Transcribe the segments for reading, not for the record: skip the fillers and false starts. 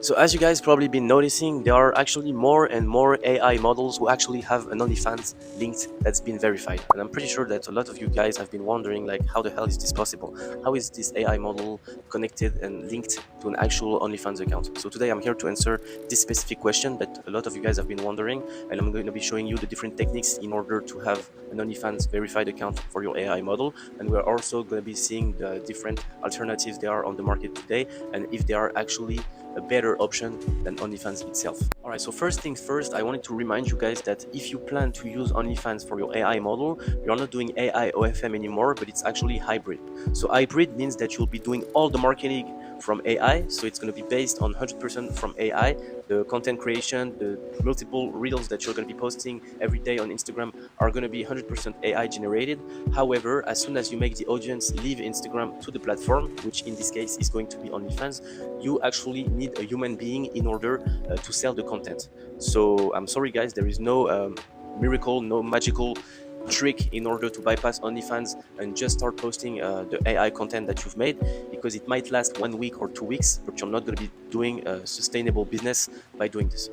So as you guys probably been noticing, there are actually more and more AI models who actually have an OnlyFans linked that's been verified. And I'm pretty sure that a lot of you guys have been wondering, like, how the hell is this possible? How is this AI model connected and linked to an actual OnlyFans account? So today I'm here to answer this specific question that a lot of you guys have been wondering, and I'm going to be showing you the different techniques in order to have an OnlyFans verified account for your AI model. And we're also going to be seeing the different alternatives there are on the market today, and if they are actually a better option than OnlyFans itself. Alright, so first things first, I wanted to remind you guys that if you plan to use OnlyFans for your AI model, you're not doing AI OFM anymore, but it's actually hybrid. So hybrid means that you'll be doing all the marketing from AI, so it's going to be based on 100% from AI. The content creation, the multiple reels that you're going to be posting every day on Instagram are going to be 100% AI generated. However, as soon as you make the audience leave Instagram to the platform, which in this case is going to be OnlyFans, you actually need a human being in order to sell the content. So I'm sorry guys, there is no miracle, no magical trick in order to bypass OnlyFans and just start posting the AI content that you've made, because it might last 1 week or 2 weeks, but you're not going to be doing a sustainable business by doing this.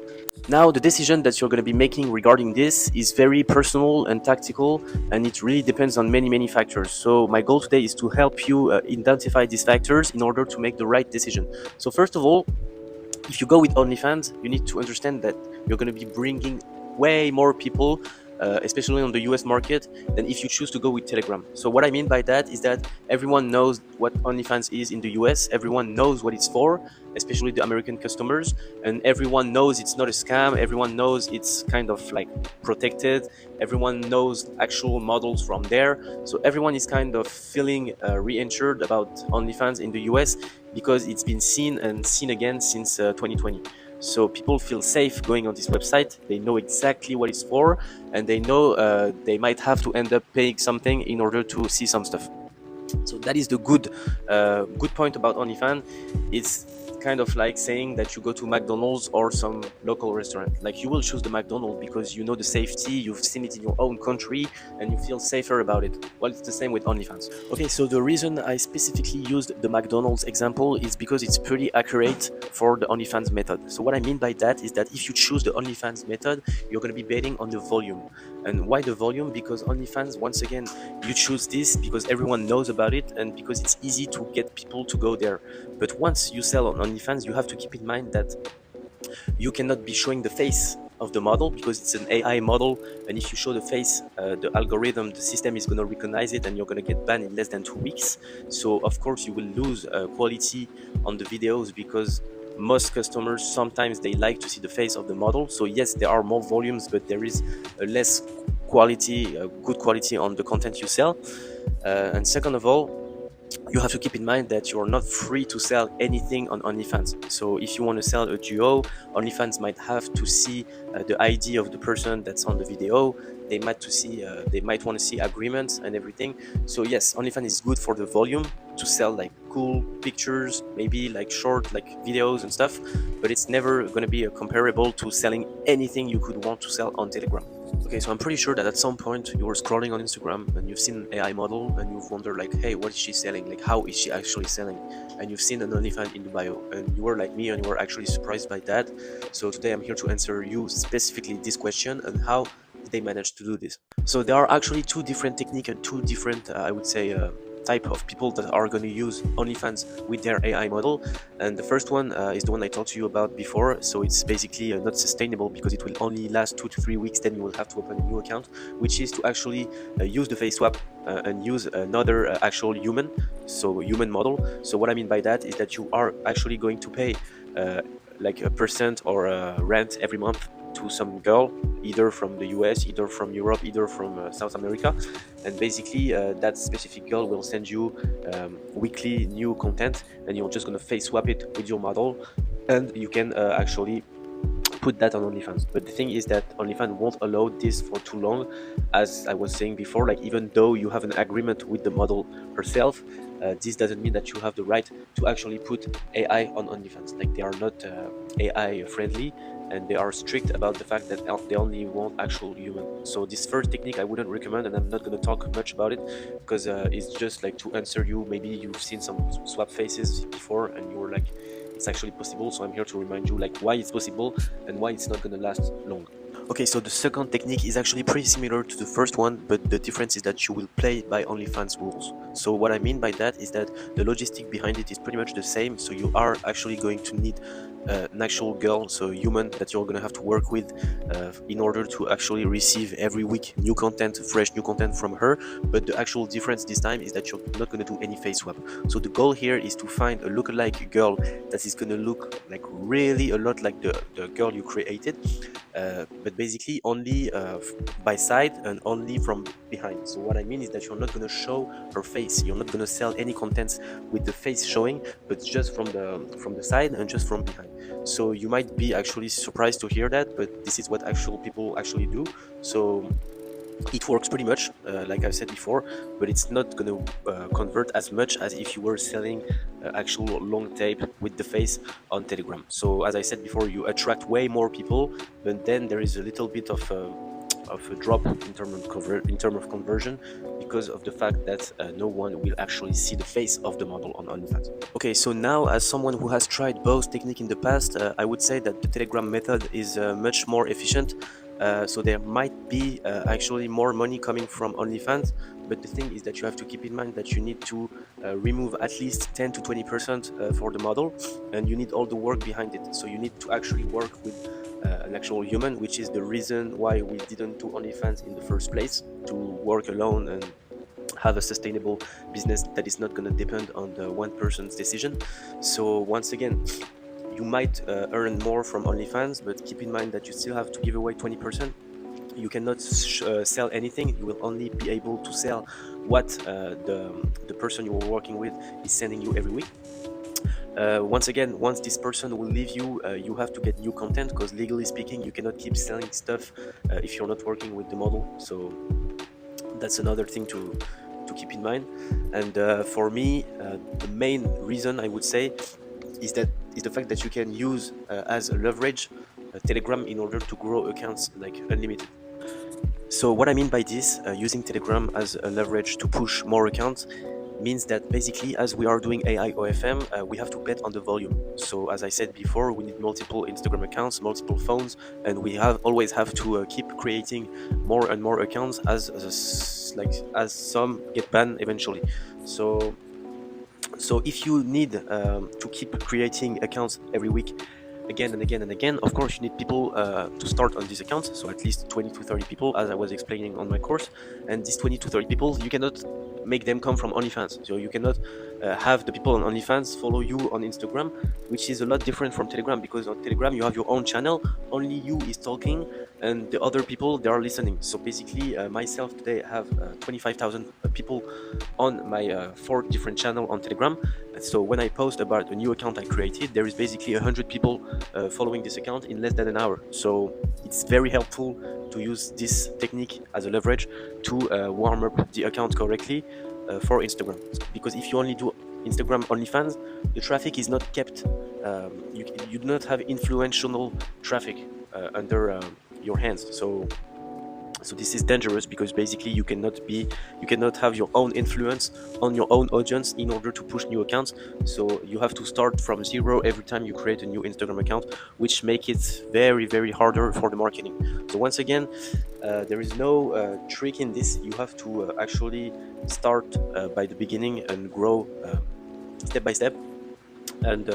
Now, the decision that you're going to be making regarding this is very personal and tactical, and it really depends on many factors. So my goal today is to help you identify these factors in order to make the right decision. So first of all, if you go with OnlyFans, you need to understand that you're going to be bringing way more people, especially on the US market, than if you choose to go with Telegram. So what I mean by that is that everyone knows what OnlyFans is in the US, everyone knows what it's for, especially the American customers, and everyone knows it's not a scam, everyone knows it's kind of like protected, everyone knows actual models from there. So everyone is kind of feeling reinsured about OnlyFans in the US because it's been seen and seen again since 2020. So people feel safe going on this website. They know exactly what it's for, and they know they might have to end up paying something in order to see some stuff. So that is the good point about OnlyFans. It's kind of like saying that you go to McDonald's or some local restaurant. Like, you will choose the McDonald's because you know the safety, you've seen it in your own country, and you feel safer about it. Well, it's the same with OnlyFans. Okay, so the reason I specifically used the McDonald's example is because it's pretty accurate for the OnlyFans method. So what I mean by that is that if you choose the OnlyFans method, you're going to be betting on the volume. And why the volume? Because OnlyFans, once again, you choose this because everyone knows about it and because it's easy to get people to go there. But once you sell on OnlyFans, you have to keep in mind that you cannot be showing the face of the model because it's an AI model, and if you show the face, the algorithm, the system is going to recognize it, and you're going to get banned in less than 2 weeks. So of course you will lose quality on the videos, because most customers sometimes they like to see the face of the model. So yes, there are more volumes, but there is a less quality, good quality on the content you sell. And second of all, you have to keep in mind that you're not free to sell anything on OnlyFans. So if you want to sell a duo, OnlyFans might have to see the ID of the person that's on the video. They might want to see agreements and everything. So yes, OnlyFans is good for the volume, to sell like cool pictures, maybe like short like videos and stuff, but it's never going to be comparable to selling anything you could want to sell on Telegram. Okay, so I'm pretty sure that at some point you were scrolling on Instagram and you've seen an AI model and you've wondered like, hey, what is she selling? Like, how is she actually selling? And you've seen an OnlyFans in the bio, and you were like me and you were actually surprised by that. So today I'm here to answer you specifically this question and how they managed to do this. So there are actually two different techniques and two different, I would say, type of people that are going to use OnlyFans with their AI model. And the first one is the one I talked to you about before. So it's basically not sustainable because it will only last 2 to 3 weeks, then you will have to open a new account, which is to actually use the face swap and use another actual human, so human model. So what I mean by that is that you are actually going to pay like a percent or a rent every month to some girl, either from the US, either from Europe, either from South America, and basically that specific girl will send you weekly new content, and you're just gonna face swap it with your model, and you can actually put that on OnlyFans. But the thing is that OnlyFans won't allow this for too long, as I was saying before. Like, even though you have an agreement with the model herself, this doesn't mean that you have the right to actually put AI on OnlyFans. Like, they are not AI friendly, and they are strict about the fact that they only want actual human. So this first technique I wouldn't recommend, and I'm not going to talk much about it because it's just like to answer you. Maybe you've seen some swap faces before and you were like, it's actually possible. So I'm here to remind you like why it's possible and why it's not gonna last long. Okay, so the second technique is actually pretty similar to the first one, but the difference is that you will play by OnlyFans rules. So what I mean by that is that the logistic behind it is pretty much the same. So you are actually going to need an actual girl, so a human that you're going to have to work with in order to actually receive every week new content, fresh new content from her. But the actual difference this time is that you're not going to do any face swap. So the goal here is to find a lookalike girl that is going to look like really a lot like the girl you created, but basically only by side and only from behind. So what I mean is that you're not going to show her face. You're not going to sell any contents with the face showing, but just from the side and just from behind. So you might be actually surprised to hear that, but this is what actual people actually do. So it works pretty much like I said before, but it's not going to convert as much as if you were selling actual long tape with the face on Telegram. So as I said before, you attract way more people, but then there is a little bit of a drop in terms of conversion, because of the fact that no one will actually see the face of the model on OnlyFans. Okay, so now as someone who has tried both technique in the past, I would say that the Telegram method is much more efficient. So there might be actually more money coming from OnlyFans, but the thing is that you have to keep in mind that you need to remove at least 10 to 20% for the model, and you need all the work behind it. So you need to actually work with an actual human, which is the reason why we didn't do OnlyFans in the first place, to work alone and have a sustainable business that is not going to depend on the one person's decision. So once again, you might earn more from OnlyFans, but keep in mind that you still have to give away 20%. You cannot sell anything. You will only be able to sell what the person you are working with is sending you every week. Once again, once this person will leave you, you have to get new content, because legally speaking, you cannot keep selling stuff if you're not working with the model. So that's another thing to keep in mind. And for me, the main reason I would say is the fact that you can use as a leverage Telegram in order to grow accounts like unlimited. So what I mean by this, using Telegram as a leverage to push more accounts, means that basically, as we are doing AI OFM, we have to bet on the volume. So as I said before, we need multiple Instagram accounts, multiple phones, and we always have to keep creating more and more accounts as some get banned eventually. So if you need to keep creating accounts every week, again and again and again, of course you need people to start on these accounts, so at least 20 to 30 people, as I was explaining on my course. And these 20 to 30 people, you cannot make them come from OnlyFans. So you cannot have the people on OnlyFans follow you on Instagram, which is a lot different from Telegram, because on Telegram you have your own channel, only you is talking and the other people, they are listening. So basically myself today have 25,000 people on my 4 different channels on Telegram. So when I post about a new account I created, there is basically 100 people following this account in less than an hour. So it's very helpful to use this technique as a leverage to warm up the account correctly for Instagram. Because if you only do Instagram OnlyFans, the traffic is not kept. You do not have influential traffic under your hands. So this is dangerous, because basically you cannot have your own influence on your own audience in order to push new accounts. So you have to start from zero every time you create a new Instagram account, which makes it very, very harder for the marketing. So once again, there is no trick in this. You have to actually start by the beginning and grow step by step. And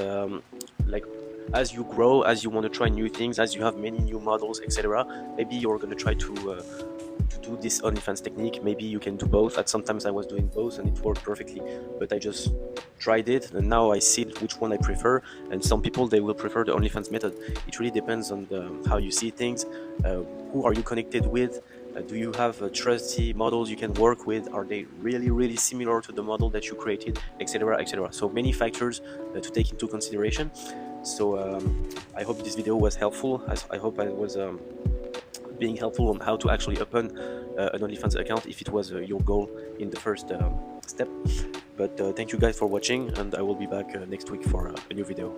as you grow, as you want to try new things, as you have many new models, etc., maybe you're going to try to do this OnlyFans technique. Maybe you can do both. At sometimes I was doing both and it worked perfectly, but I just tried it and now I see which one I prefer. And some people, they will prefer the OnlyFans method. It really depends on how you see things. Who are you connected with? Do you have trusty models you can work with? Are they really, really similar to the model that you created, etc., etc.? So many factors to take into consideration. So I hope this video was helpful. I hope I was being helpful on how to actually open an OnlyFans account if it was your goal in the first step. But thank you guys for watching, and I will be back next week for a new video.